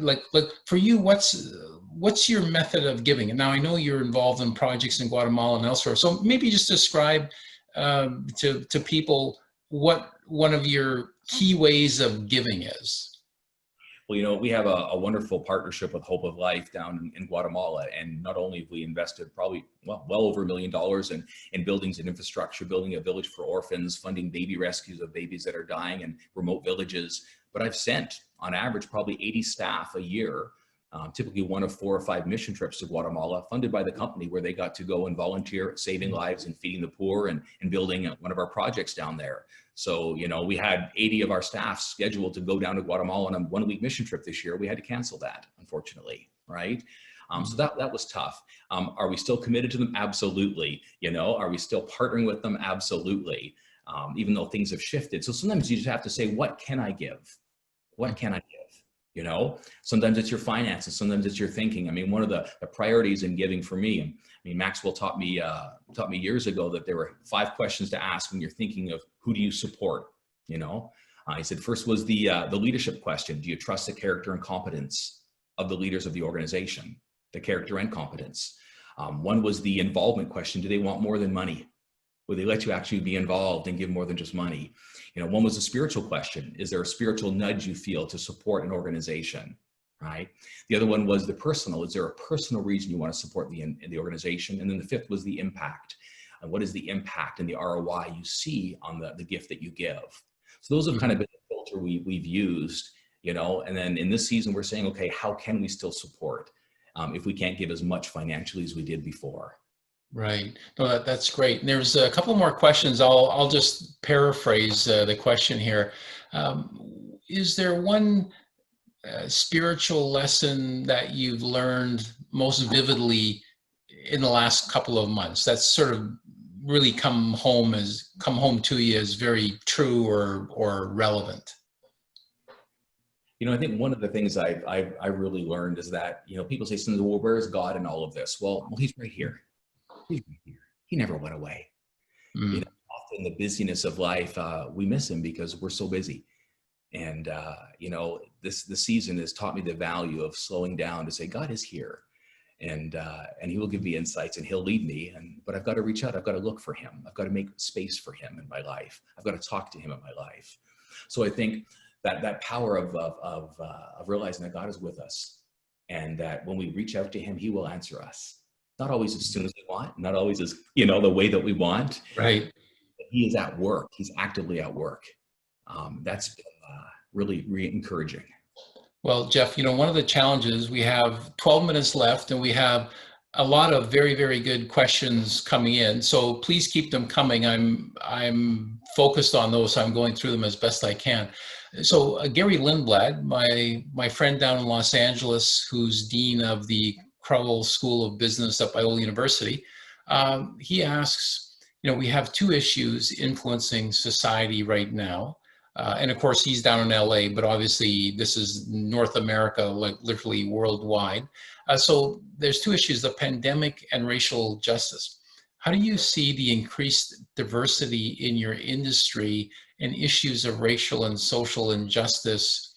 like for you, what's your method of giving? And now I know you're involved in projects in Guatemala and elsewhere. So maybe just describe to people what one of your key ways of giving is. Well, we have a wonderful partnership with Hope of Life down in Guatemala. And not only have we invested probably, well over $1 million in buildings and infrastructure, building a village for orphans, funding baby rescues of babies that are dying in remote villages, but I've sent on average probably 80 staff a year, typically one of 4 or 5 mission trips to Guatemala, funded by the company, where they got to go and volunteer, saving lives and feeding the poor and building one of our projects down there. So, we had 80 of our staff scheduled to go down to Guatemala on a 1-week mission trip this year. We had to cancel that, unfortunately, right? So that was tough. Are we still committed to them? Absolutely. Are we still partnering with them? Absolutely. Even though things have shifted. So sometimes you just have to say, what can I give? What can I give? Sometimes it's your finances, sometimes it's your thinking. I mean, one of the priorities in giving for me, Maxwell taught me years ago that there were 5 questions to ask when you're thinking of who do you support. He said first was the leadership question. Do you trust the character and competence of the leaders of the organization? The character and competence. One was the involvement question. Do they want more than money? Will they let you actually be involved and give more than just money? One was a spiritual question. Is there a spiritual nudge you feel to support an organization, right? The other one was the personal. Is there a personal reason you want to support the organization? And then the 5th was the impact. And what is the impact and the ROI you see on the gift that you give? So those have kind of been the filter we've used. and then in this season, we're saying, okay, how can we still support if we can't give as much financially as we did before? Right. No, that's great. And there's a couple more questions. I'll just paraphrase the question here. Is there one spiritual lesson that you've learned most vividly in the last couple of months that's sort of really come home to you as very true or relevant? I think one of the things I really learned is that, people say, well, where is God in all of this? Well, he's right here. He's right here. He never went away. Mm. Often the busyness of life, we miss him because we're so busy. And, this season has taught me the value of slowing down to say, God is here, and he will give me insights and he'll lead me. But I've got to reach out. I've got to look for him. I've got to make space for him in my life. I've got to talk to him in my life. So I think that power of realizing that God is with us, and that when we reach out to him, he will answer us. Not always as soon as we want, not always as, the way that we want. Right. But he is at work. He's actively at work. That's been really encouraging. Well, Jeff, one of the challenges, we have 12 minutes left and we have a lot of very, very good questions coming in. So please keep them coming. I'm focused on those, so I'm going through them as best I can. So Gary Lindblad, my friend down in Los Angeles, who's dean of the Crowell School of Business at Biola University, he asks, we have two issues influencing society right now. And of course, he's down in LA, but obviously this is North America, like literally worldwide. So there's two issues, the pandemic and racial justice. How do you see the increased diversity in your industry and issues of racial and social injustice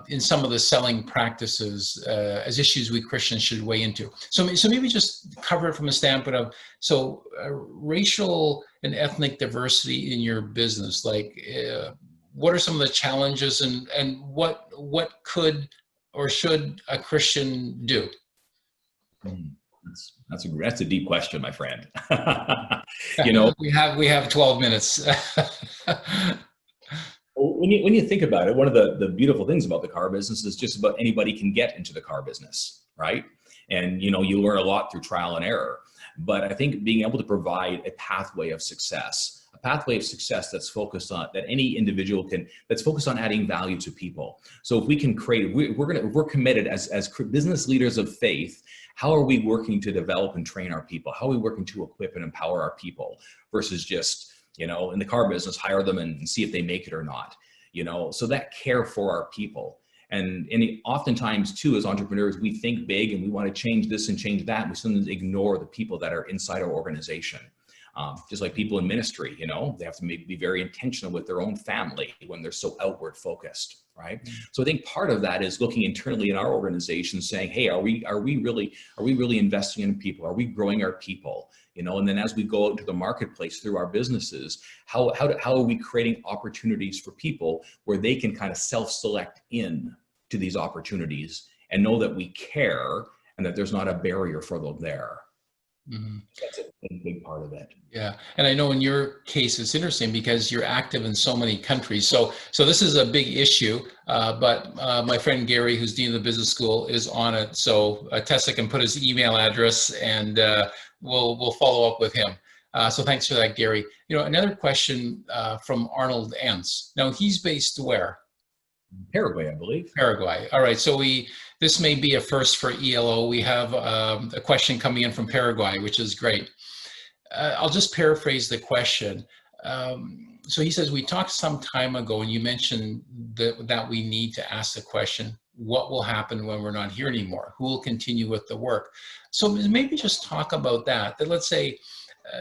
in some of the selling practices as issues we Christians should weigh into? So maybe just cover it from a standpoint of, racial and ethnic diversity in your business, what are some of the challenges, and what could or should a Christian do? That's a deep question, my friend. We have 12 minutes. When you think about it, one of the beautiful things about the car business is just about anybody can get into the car business, right? And you learn a lot through trial and error. But I think being able to provide a pathway of success that's focused on, that any individual can, that's focused on adding value to people. So if we can create, we're committed as business leaders of faith. How are we working to develop and train our people? How are we working to equip and empower our people versus just, in the car business, hire them and see if they make it or not, so that care for our people. And oftentimes too, as entrepreneurs, we think big and we want to change this and change that. And we sometimes ignore the people that are inside our organization. Just like people in ministry, they have to be very intentional with their own family when they're so outward focused, right? Mm-hmm. So I think part of that is looking internally in our organization, saying, hey, are we really investing in people? Are we growing our people? And then as we go out into the marketplace through our businesses, how are we creating opportunities for people where they can kind of self-select in to these opportunities and know that we care and that there's not a barrier for them there. Mm-hmm. That's a big part of it. Yeah, and I know in your case it's interesting because you're active in so many countries. So this is a big issue. But my friend Gary, who's dean of the business school, is on it. So Tessa can put his email address, and we'll follow up with him. So thanks for that, Gary. Another question from Arnold Entz. Now he's based where? Paraguay, I believe. Paraguay. All right. So this may be a first for ELO. We have a question coming in from Paraguay, which is great. I'll just paraphrase the question. So he says, we talked some time ago and you mentioned that we need to ask the question, what will happen when we're not here anymore? Who will continue with the work? So maybe just talk about that let's say,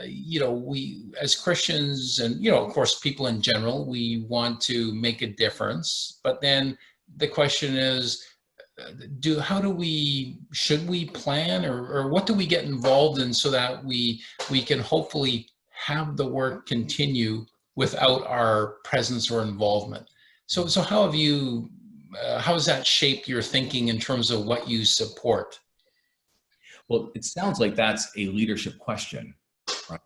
we as Christians and, of course, people in general, we want to make a difference. But then the question is, should we plan or what do we get involved in so that we can hopefully have the work continue without our presence or involvement? So how has that shaped your thinking in terms of what you support? Well, it sounds like that's a leadership question. Right?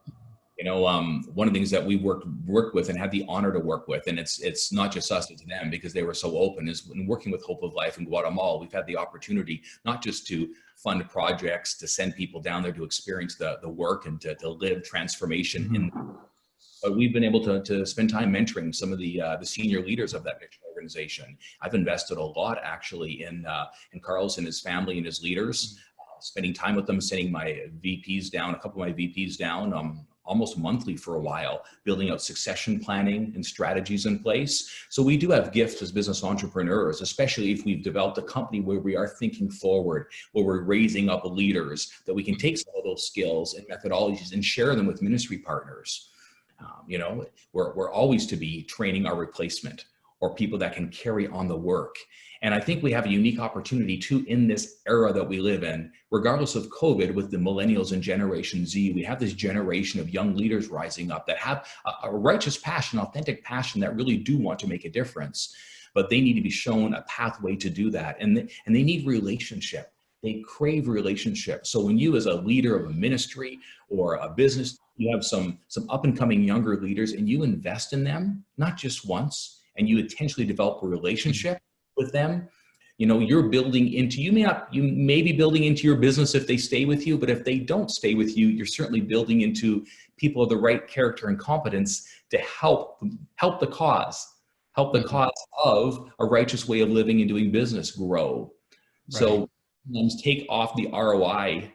One of the things that we worked with and had the honor to work with, and it's not just us, it's them, because they were so open, is when working with Hope of Life in Guatemala, we've had the opportunity not just to fund projects, to send people down there to experience the work and to live transformation in. But we've been able to spend time mentoring some of the senior leaders of that mission organization. I've invested a lot actually in Carlos and his family and his leaders, spending time with them, sending my VPs down, a couple of my VPs down, almost monthly for a while, building out succession planning and strategies in place. So we do have gifts as business entrepreneurs, especially if we've developed a company where we are thinking forward, where we're raising up leaders, that we can take some of those skills and methodologies and share them with ministry partners. We're always to be training our replacement or people that can carry on the work. And I think we have a unique opportunity too in this era that we live in, regardless of COVID, with the millennials and Generation Z. We have this generation of young leaders rising up that have a righteous passion, authentic passion, that really do want to make a difference. But they need to be shown a pathway to do that. And they need relationship. They crave relationship. So when you, as a leader of a ministry or a business, you have some up and coming younger leaders and you invest in them, not just once, and you intentionally develop a relationship with them, you're building into, you may be building into your business if they stay with you, but if they don't stay with you, you're certainly building into people of the right character and competence to help the cause of a righteous way of living and doing business grow. Right. So take off the ROI,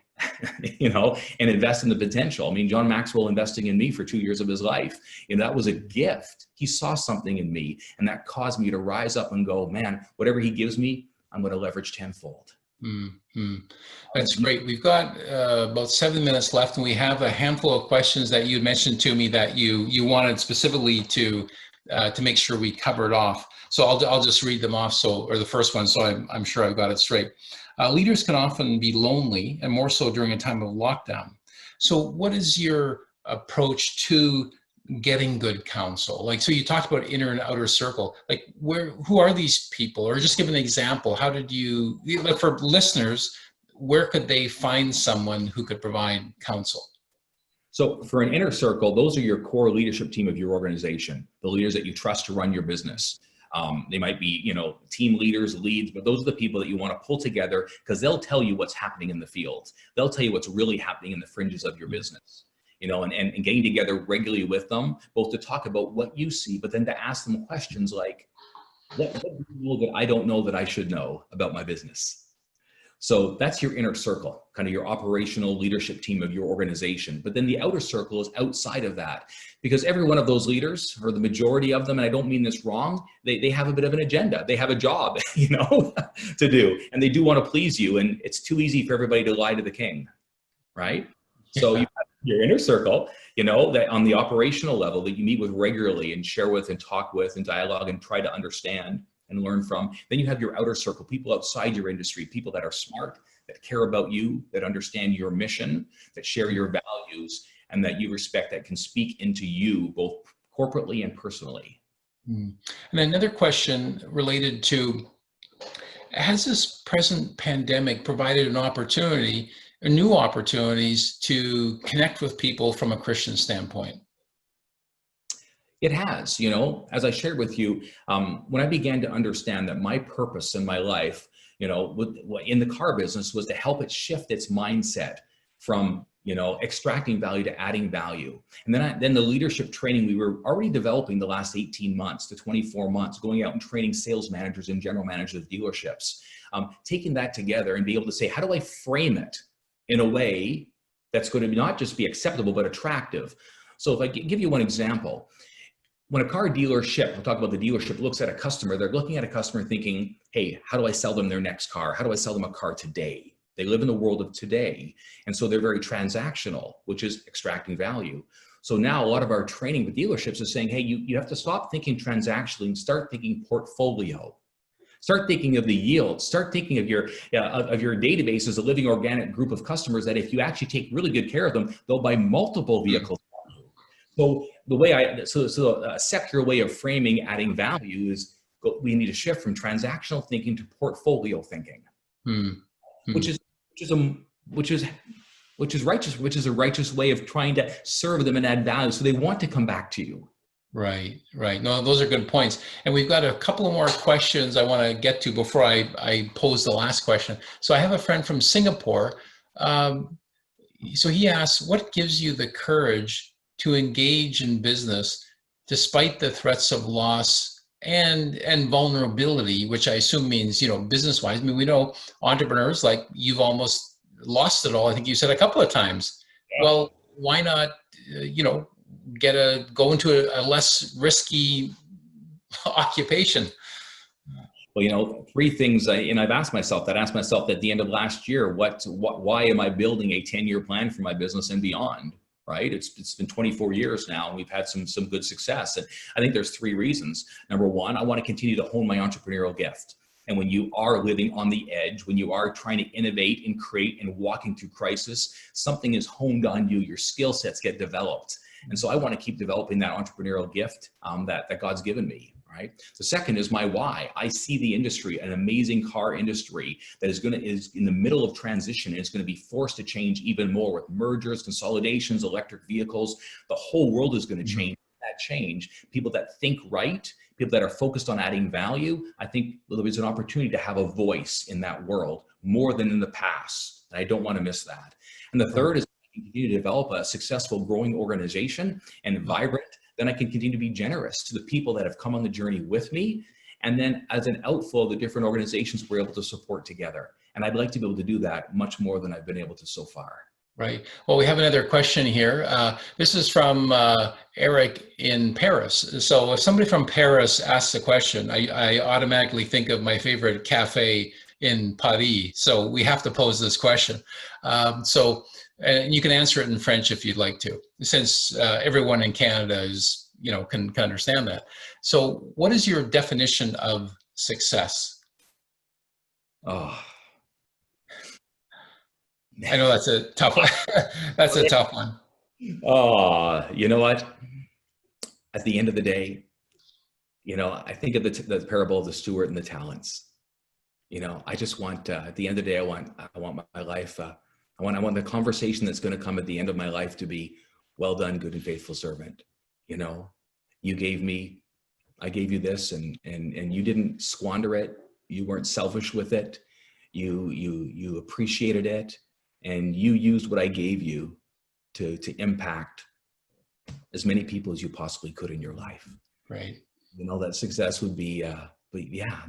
and invest in the potential. I mean, John Maxwell investing in me for 2 years of his life, that was a gift. He saw something in me, and that caused me to rise up and go, man, whatever he gives me, I'm going to leverage tenfold. Mm-hmm. That's great. We've got about 7 minutes left, and we have a handful of questions that you mentioned to me that you wanted specifically to make sure we covered off. So I'll just read them off. Or the first one, so I'm sure I've got it straight. Leaders can often be lonely, and more so during a time of lockdown. So what is your approach to getting good counsel? So you talked about inner and outer circle. Who are these people? Or just give an example. How did you, for listeners, where could they find someone who could provide counsel? So for an inner circle, those are your core leadership team of your organization, the leaders that you trust to run your business. They might be, team leaders, leads, but those are the people that you want to pull together because they'll tell you what's happening in the field. They'll tell you what's really happening in the fringes of your business, and getting together regularly with them, both to talk about what you see, but then to ask them questions like, what do you know that I don't know that I should know about my business? So that's your inner circle, kind of your operational leadership team of your organization. But then the outer circle is outside of that, because every one of those leaders, or the majority of them, and I don't mean this wrong, they have a bit of an agenda. They have a job, to do, and they do want to please you. And it's too easy for everybody to lie to the king, right? So you have your inner circle, that on the operational level that you meet with regularly and share with and talk with and dialogue and try to understand and learn from. Then you have your outer circle, people outside your industry, people that are smart, that care about you, that understand your mission, that share your values, and that you respect, that can speak into you both corporately and personally. And another question related to, has this present pandemic provided an opportunity, or new opportunities to connect with people from a Christian standpoint? It has, as I shared with you, when I began to understand that my purpose in my life, in the car business, was to help it shift its mindset from, extracting value to adding value. And then the leadership training we were already developing the last 18 months to 24 months, going out and training sales managers and general managers of dealerships, taking that together and be able to say, how do I frame it in a way that's going to not just be acceptable, but attractive? So if I give you one example, when a car dealership, we'll talk about the dealership, looks at a customer, they're looking at a customer thinking, hey, how do I sell them their next car? How do I sell them a car today? They live in the world of today. And so they're very transactional, which is extracting value. So now a lot of our training with dealerships is saying, hey, you have to stop thinking transactionally and start thinking portfolio. Start thinking of the yield. Start thinking of your database as a living organic group of customers that if you actually take really good care of them, they'll buy multiple vehicles. So the way a secular way of framing adding value is we need to shift from transactional thinking to portfolio thinking, which is which is righteous, which is a righteous way of trying to serve them and add value. So they want to come back to you. Right, right. No, those are good points. And we've got a couple of more questions I want to get to before I pose the last question. So I have a friend from Singapore. So he asks, what gives you the courage to engage in business despite the threats of loss and vulnerability, which I assume means, business-wise? I mean, we know entrepreneurs, like you've almost lost it all. I think you said a couple of times. Yeah. Well, why not, go into a less risky occupation? Well, three things, I've asked myself that. I asked myself at the end of last year, why am I building a 10-year plan for my business and beyond? Right? It's been 24 years now, and we've had some good success. And I think there's three reasons. Number one, I want to continue to hone my entrepreneurial gift. And when you are living on the edge, when you are trying to innovate and create and walking through crisis, something is honed on you. Your skill sets get developed. And so I want to keep developing that entrepreneurial gift that God's given me. Right? The second is my why. I see the industry, an amazing car industry that is in the middle of transition, and it's going to be forced to change even more with mergers, consolidations, electric vehicles. The whole world is going to change. That change, people that think right, people that are focused on adding value, I think there's an opportunity to have a voice in that world more than in the past. And I don't want to miss that. And the third is continue to develop a successful, growing organization and vibrant. Then I can continue to be generous to the people that have come on the journey with me. And then as an outflow of the different organizations we're able to support together. And I'd like to be able to do that much more than I've been able to so far. Right. Well, we have another question here. This is from Eric in Paris. So if somebody from Paris asks a question, I automatically think of my favorite cafe in Paris. So we have to pose this question. And you can answer it in French if you'd like to, since everyone in Canada is, can understand that. So what is your definition of success? Oh, I know that's a tough one. That's a tough one. Oh, you know what? At the end of the day, I think of the parable of the steward and the talents. I just want, at the end of the day, I want my life, I want the conversation that's going to come at the end of my life to be, well done, good and faithful servant. You gave me, I gave you this, and you didn't squander it. You weren't selfish with it. You appreciated it, and you used what I gave you to impact as many people as you possibly could in your life. Right. That success would be, yeah.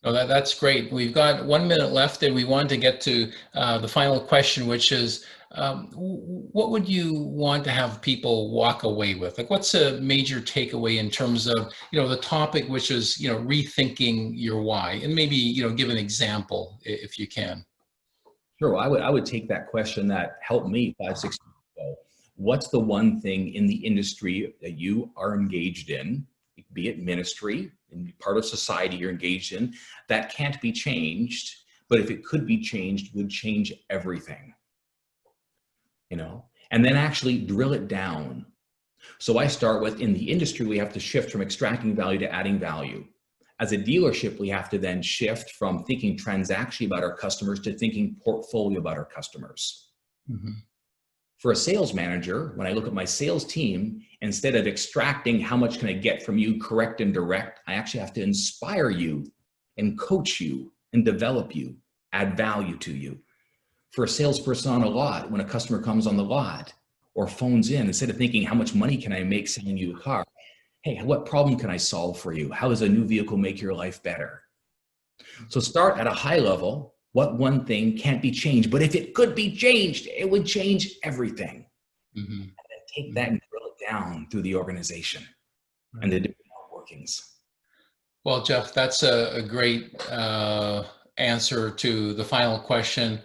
No, that's great. We've got 1 minute left, and we want to get to the final question, which is, what would you want to have people walk away with? Like, what's a major takeaway in terms of, the topic, which is, rethinking your why, and maybe, give an example if you can. Sure. I would take that question that helped me 5-6 years ago. What's the one thing in the industry that you are engaged in, be it ministry and part of society you're engaged in, that can't be changed, but if it could be changed, would change everything, and then actually drill it down. So I start with, in the industry, we have to shift from extracting value to adding value. As a dealership, we have to then shift from thinking transactionally about our customers to thinking portfolio about our customers. Mm-hmm. For a sales manager, when I look at my sales team, instead of extracting how much can I get from you, correct and direct, I actually have to inspire you and coach you and develop you, add value to you. For a salesperson on a lot, when a customer comes on the lot or phones in, instead of thinking how much money can I make selling you a car, hey, what problem can I solve for you? How does a new vehicle make your life better? So start at a high level. What one thing can't be changed, but if it could be changed, it would change everything. Mm-hmm. And then take that and drill it down through the organization and the different workings. Well, Jeff, that's a great answer to the final question.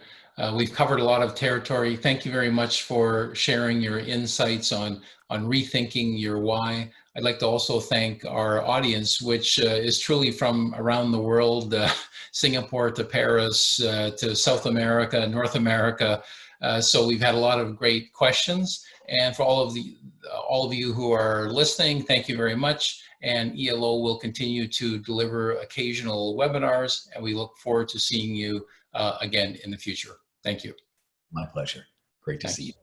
We've covered a lot of territory. Thank you very much for sharing your insights on rethinking your why. I'd like to also thank our audience, which is truly from around the world, Singapore to Paris to South America, North America. So we've had a lot of great questions. And for all of you who are listening, thank you very much. And ELO will continue to deliver occasional webinars, and we look forward to seeing you again in the future. Thank you. My pleasure. Great to Thanks. see you.